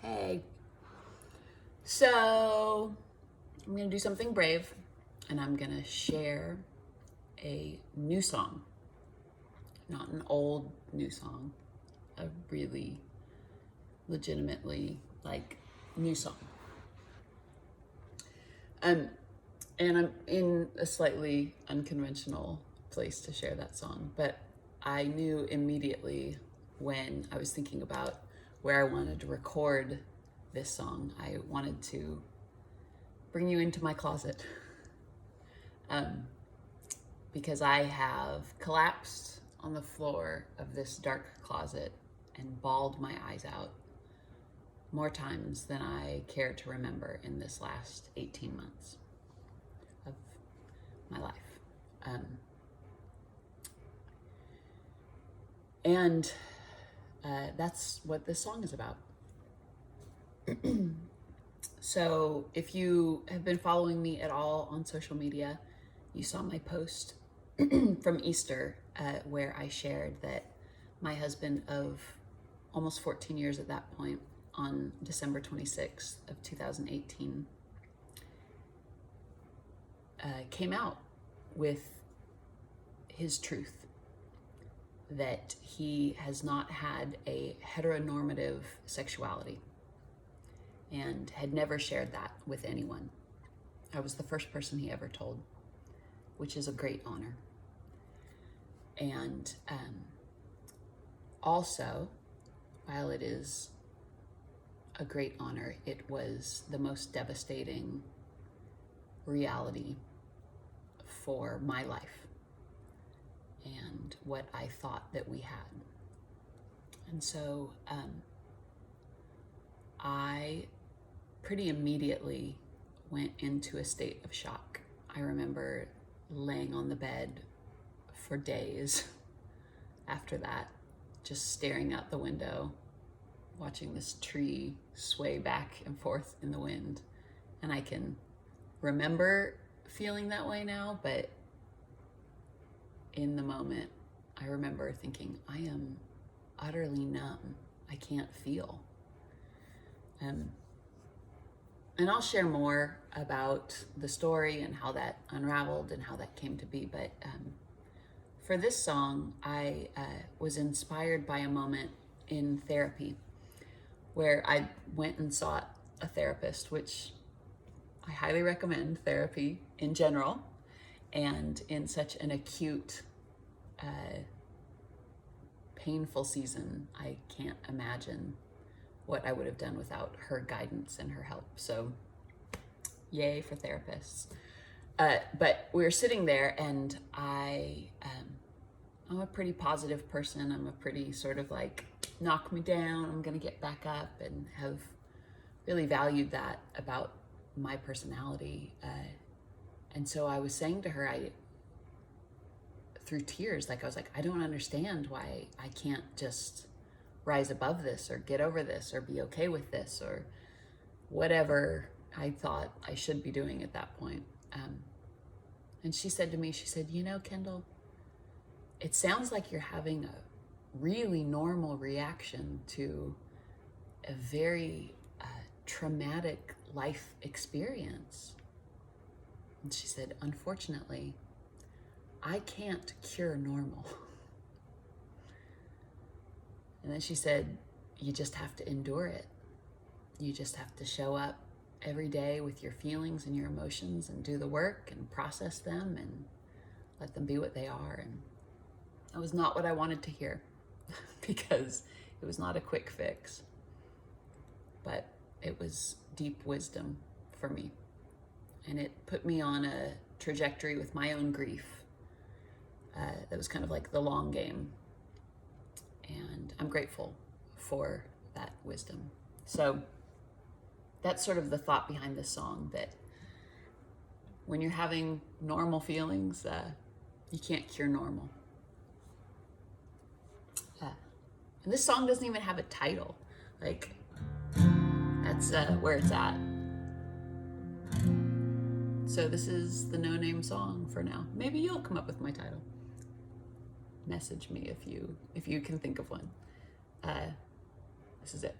Hey. So, I'm going to do something brave and I'm going to share a new song. Not an old new song, a really legitimately new song. And I'm in a slightly unconventional place to share that song, but I knew immediately when I was thinking about where I wanted to record this song, I wanted to bring you into my closet. Because I have collapsed on the floor of this dark closet and bawled my eyes out more times than I care to remember in this last 18 months of my life. And that's what this song is about. So if you have been following me at all on social media, you saw my post from Easter where I shared that my husband of almost 14 years at that point, on December 26th of 2018, came out with his truth that he has not had a heteronormative sexuality and had never shared that with anyone. I was the first person he ever told, which is a great honor. And also, while it is a great honor, it was the most devastating reality for my life and what I thought that we had. And so I pretty immediately went into a state of shock. I remember laying on the bed for days after that, just staring out the window, watching this tree sway back and forth in the wind. And I can remember feeling that way now, but in the moment, I remember thinking, I am utterly numb. I can't feel. And I'll share more about the story and how that unraveled and how that came to be. But for this song, I was inspired by a moment in therapy where I went and sought a therapist, which I highly recommend therapy in general. And in such an acute, painful season, I can't imagine what I would have done without her guidance and her help. So yay for therapists. But we were sitting there and I'm a pretty positive person. I'm a pretty sort of knock me down, I'm gonna get back up, and have really valued that about my personality. And so I was saying to her, through tears, I was like, I don't understand why I can't just rise above this or get over this or be okay with this or whatever I thought I should be doing at that point. And she said to me, Kendall, it sounds like you're having a really normal reaction to a very traumatic life experience. And she said, unfortunately, I can't cure normal. And then she said, you just have to endure it. You just have to show up every day with your feelings and your emotions and do the work and process them and let them be what they are. And that was not what I wanted to hear because it was not a quick fix, but it was deep wisdom for me. And it put me on a trajectory with my own grief that was kind of like the long game. And I'm grateful for that wisdom. So that's sort of the thought behind this song, that when you're having normal feelings, you can't cure normal. And this song doesn't even have a title. That's where it's at. So this is the no-name song for now. Maybe you'll come up with my title. Message me if you can think of one. This is it.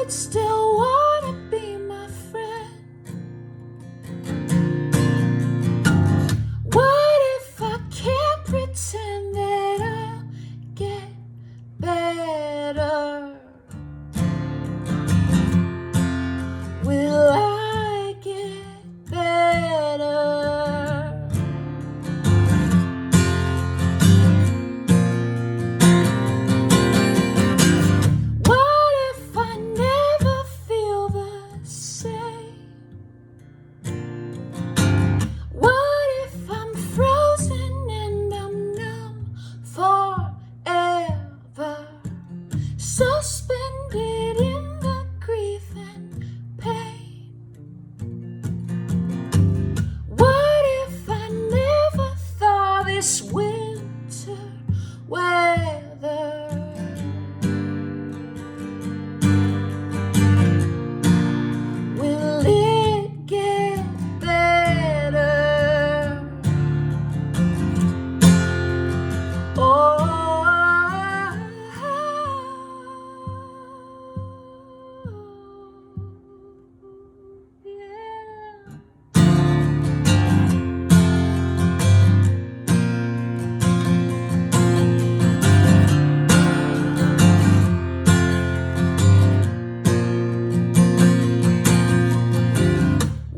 you'd still wanna be my friend? What if I can't pretend that I'll get better? Will I get better? What if I never feel the same? What if I'm frozen and I'm numb forever, suspended in the grief and pain? What if I never thaw this winter weather? Will it get better? Oh, yeah.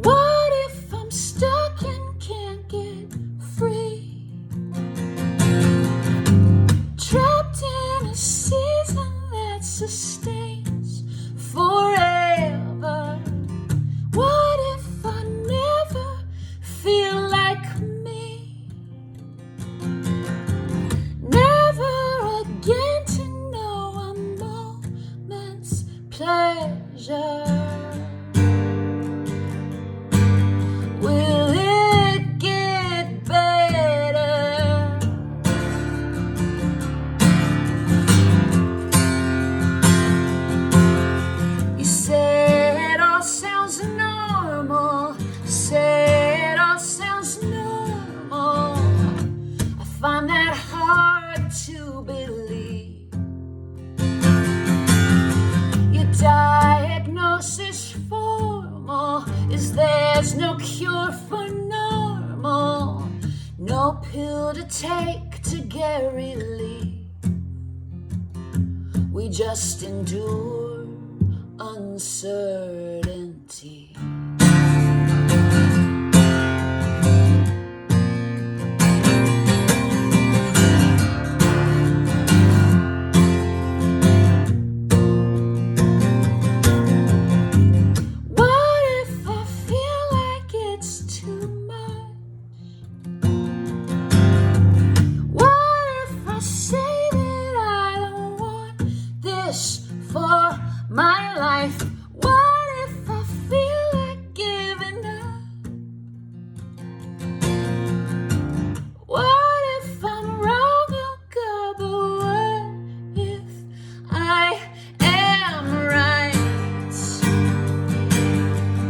What if I'm stuck and can't get free? Trapped in a season that sustains forever. What if I never feel like me? Never again to know a moment's pleasure. Will it get better? You say it all sounds normal. Say it all sounds normal. I find that hard to believe. Your diagnosis formal is there's no cure for normal, no pill to take to get relief. We just endure uncertainty. What if I feel like it's too much? What if I say that I don't want this for my life? What if I feel like giving up? What if I'm wrong, oh God, but what if I am right?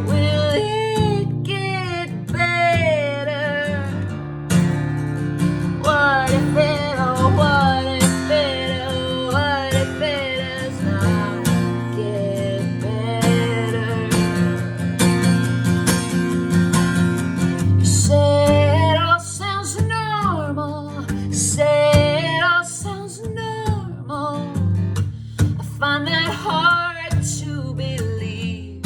Will it get better? What if it, oh, what if it, oh, what if it does not get better? You say it all sounds normal. Say it all sounds normal. I find that hard to believe.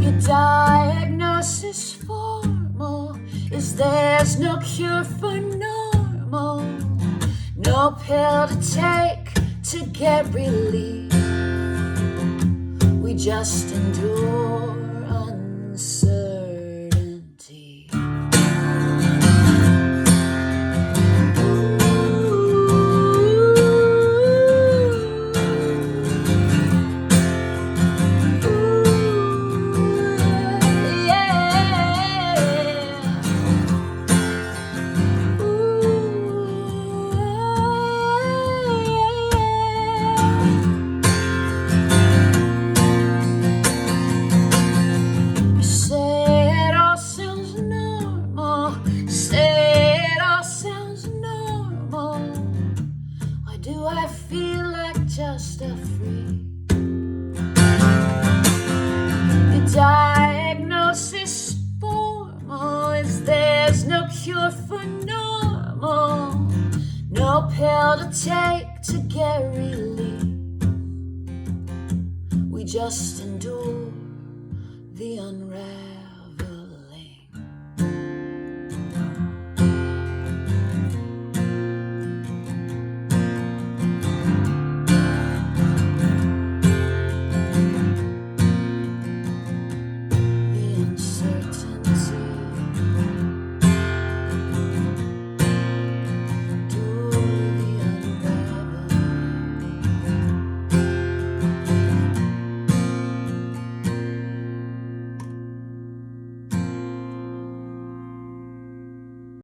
Your diagnosis formal is there's no cure for normal, no pill to take to get relief. We just endure uncertainty. just a freak. The diagnosis formal is there's no cure for normal, no pill to take to get relief. We just endure the unrest.